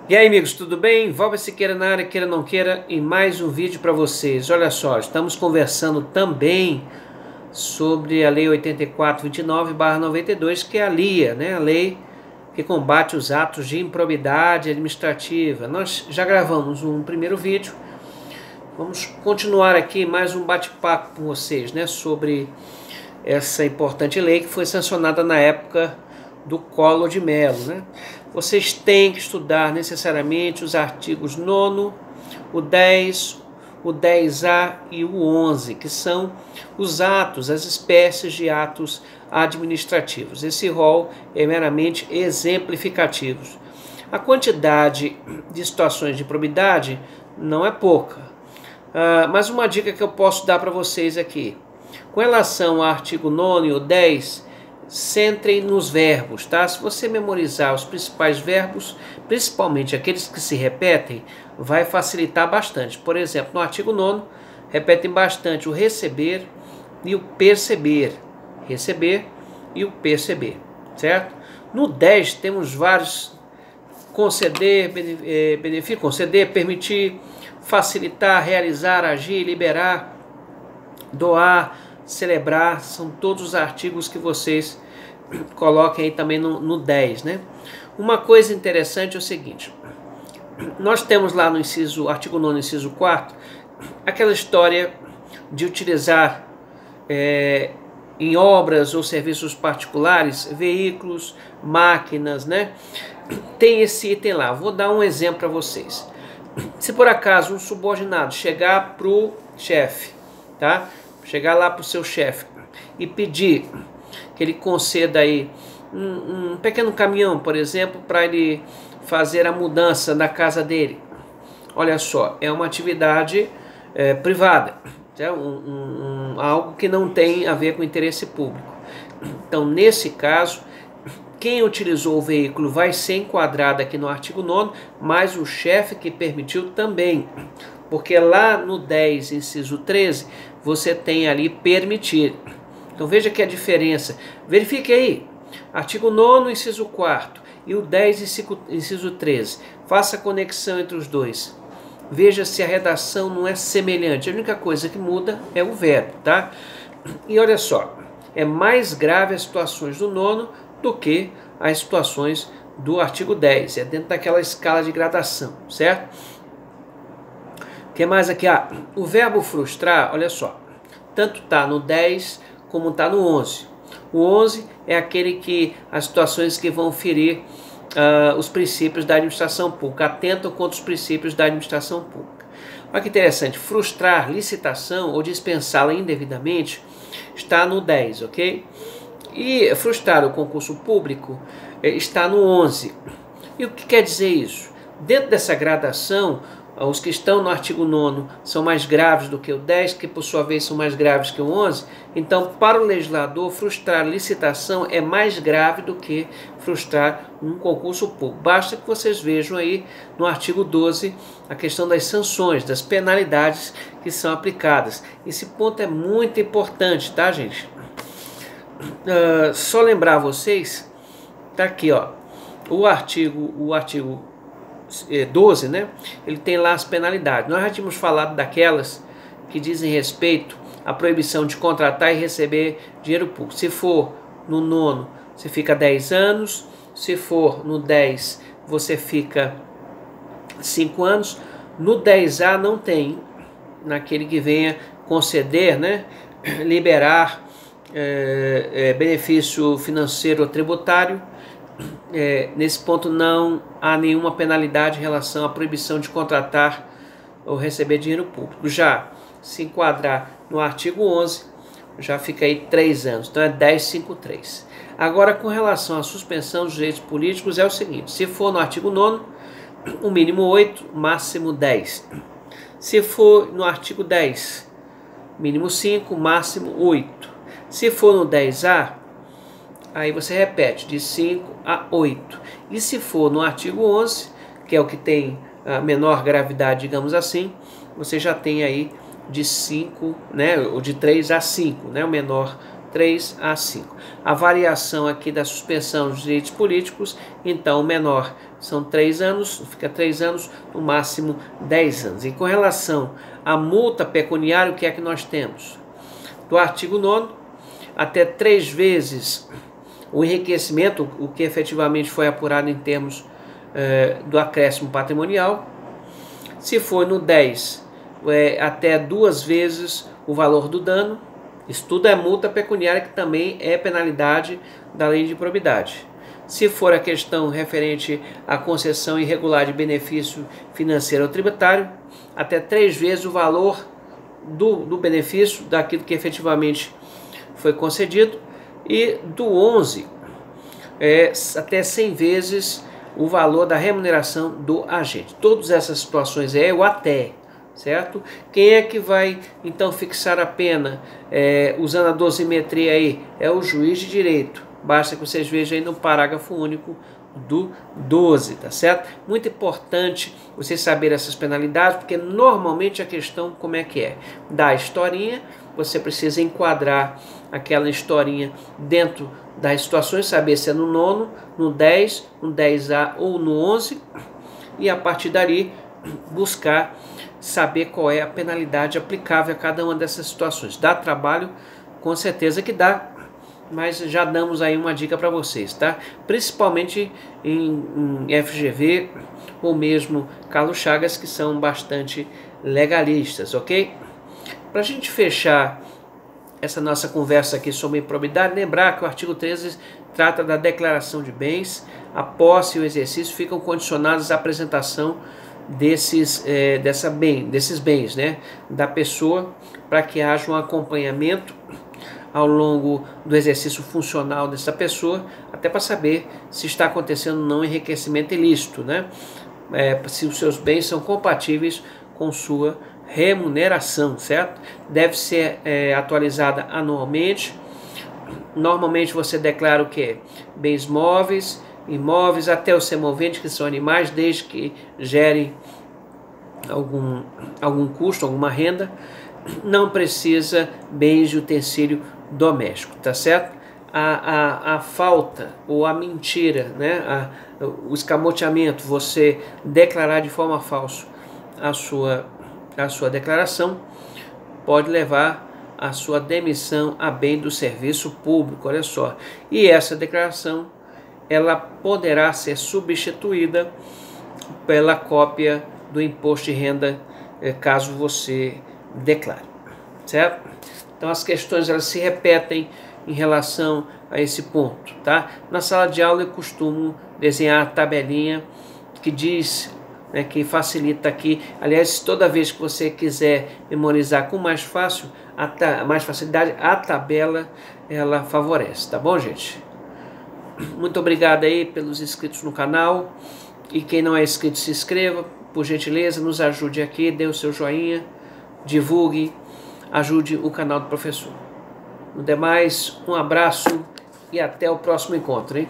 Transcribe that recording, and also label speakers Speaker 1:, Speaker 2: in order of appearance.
Speaker 1: E aí, amigos, tudo bem? Valber Siqueira na área, queira não queira, e mais um vídeo para vocês. Olha só, estamos conversando também sobre a Lei 8429/92, que é a LIA, né? A lei que combate os atos de improbidade administrativa. Nós já gravamos um primeiro vídeo. Vamos continuar aqui mais um bate-papo com vocês, né? Sobre essa importante lei que foi sancionada na época do Collor de Mello, né? Vocês têm que estudar necessariamente os artigos 9º, o 10, o 10A e o 11, que são os atos, as espécies de atos administrativos. Esse rol é meramente exemplificativo. A quantidade de situações de improbidade não é pouca. Mas uma dica que eu posso dar para vocês aqui. Com relação ao artigo 9º e o 10, centrem nos verbos, tá? Se você memorizar os principais verbos, principalmente aqueles que se repetem, vai facilitar bastante. Por exemplo, no artigo 9º, repetem bastante o receber e o perceber. Receber e o perceber, certo? No 10 temos vários: conceder, benefício, conceder, permitir, facilitar, realizar, agir, liberar, doar, celebrar. São todos os artigos que vocês coloquem aí também no 10, né? Uma coisa interessante é o seguinte: nós temos lá no artigo 9º, inciso 4, aquela história de utilizar em obras ou serviços particulares, veículos, máquinas, né? Tem esse item lá. Vou dar um exemplo para vocês. Se por acaso um subordinado chegar para o chefe, tá? Chegar lá para o seu chefe e pedir que ele conceda aí um pequeno caminhão, por exemplo, para ele fazer a mudança da casa dele. Olha só, é uma atividade privada, algo que não tem a ver com interesse público. Então, nesse caso, quem utilizou o veículo vai ser enquadrado aqui no artigo 9º, mas o chefe que permitiu também. Porque lá no 10, inciso 13, você tem ali permitir. Então veja que a diferença. Verifique aí. Artigo 9º, inciso 4 e o 10, inciso 13. Faça a conexão entre os dois. Veja se a redação não é semelhante. A única coisa que muda é o verbo, tá? E olha só, é mais grave as situações do 9º do que as situações do artigo 10. É dentro daquela escala de gradação, certo? O que mais aqui? O verbo frustrar, olha só, tanto está no 10 como está no 11. O 11 é aquele que as situações que vão ferir os princípios da administração pública, atentam contra os princípios da administração pública. Olha que interessante, frustrar licitação ou dispensá-la indevidamente está no 10, ok? E frustrar o concurso público está no 11. E o que quer dizer isso? Dentro dessa gradação, os que estão no artigo 9º são mais graves do que o 10, que por sua vez são mais graves que o 11. Então, para o legislador, frustrar licitação é mais grave do que frustrar um concurso público. Basta que vocês vejam aí no artigo 12 a questão das sanções, das penalidades que são aplicadas. Esse ponto é muito importante, tá, gente? Só lembrar vocês, tá aqui, ó, o artigo 12, né? Ele tem lá as penalidades. Nós já tínhamos falado daquelas que dizem respeito à proibição de contratar e receber dinheiro público. Se for no 9º, você fica 10 anos. Se for no 10, você fica 5 anos. No 10A não tem, naquele que venha conceder, né? Liberar benefício financeiro ou tributário. Nesse ponto não há nenhuma penalidade em relação à proibição de contratar ou receber dinheiro público. Já se enquadrar no artigo 11, já fica aí 3 anos, então é 1053. Agora, com relação à suspensão dos direitos políticos, é o seguinte: se for no artigo 9º, o mínimo 8, máximo 10. Se for no artigo 10, mínimo 5, máximo 8. Se for no 10A, aí você repete de 5 a 8. E se for no artigo 11, que é o que tem a menor gravidade, digamos assim, você já tem aí de 5, né, ou de 3 a 5, né, o menor 3 a 5. A variação aqui da suspensão dos direitos políticos, então o menor são 3 anos, fica 3 anos, no máximo 10 anos. E com relação à multa pecuniária, o que é que nós temos? Do artigo 9º, até 3 vezes o enriquecimento, o que efetivamente foi apurado em termos do acréscimo patrimonial. Se for no 10, até 2 vezes o valor do dano. Isso tudo é multa pecuniária, que também é penalidade da lei de improbidade. Se for a questão referente à concessão irregular de benefício financeiro ou tributário, até 3 vezes o valor do benefício, daquilo que efetivamente foi concedido. E do 11, até 100 vezes o valor da remuneração do agente. Todas essas situações é o até, certo? Quem é que vai então fixar a pena usando a dosimetria aí? É o juiz de direito. Basta que vocês vejam aí no parágrafo único do 12, tá certo? Muito importante vocês saberem essas penalidades, porque normalmente a questão como é que é? Da historinha, você precisa enquadrar aquela historinha dentro das situações, saber se é no 9º, no 10, no 10A ou no 11, e a partir dali buscar saber qual é a penalidade aplicável a cada uma dessas situações. Dá trabalho? Com certeza que dá, mas já damos aí uma dica para vocês, tá? Principalmente em FGV ou mesmo Carlos Chagas, que são bastante legalistas, ok? Para a gente fechar essa nossa conversa aqui sobre improbidade, lembrar que o artigo 13 trata da declaração de bens. A posse e o exercício ficam condicionados à apresentação desses bens, né, da pessoa, para que haja um acompanhamento ao longo do exercício funcional dessa pessoa, até para saber se está acontecendo ou não enriquecimento ilícito, né? Se os seus bens são compatíveis com sua remuneração, certo? Deve ser atualizada anualmente. Normalmente você declara o que? Bens móveis, imóveis, até os semoventes, que são animais, desde que gerem algum custo, alguma renda. Não precisa bens de utensílio doméstico, tá certo? A falta ou a mentira, né? O escamoteamento, você declarar de forma falsa a sua declaração, pode levar a sua demissão a bem do serviço público, olha só. E essa declaração, ela poderá ser substituída pela cópia do imposto de renda, caso você declare, certo? Então as questões elas se repetem em relação a esse ponto, tá? Na sala de aula eu costumo desenhar a tabelinha que diz, né, que facilita aqui. Aliás, toda vez que você quiser memorizar com mais facilidade, a tabela ela favorece, tá bom, gente? Muito obrigado aí pelos inscritos no canal, e quem não é inscrito, se inscreva, por gentileza, nos ajude aqui, dê o seu joinha, divulgue, ajude o canal do professor. No demais, um abraço e até o próximo encontro, hein?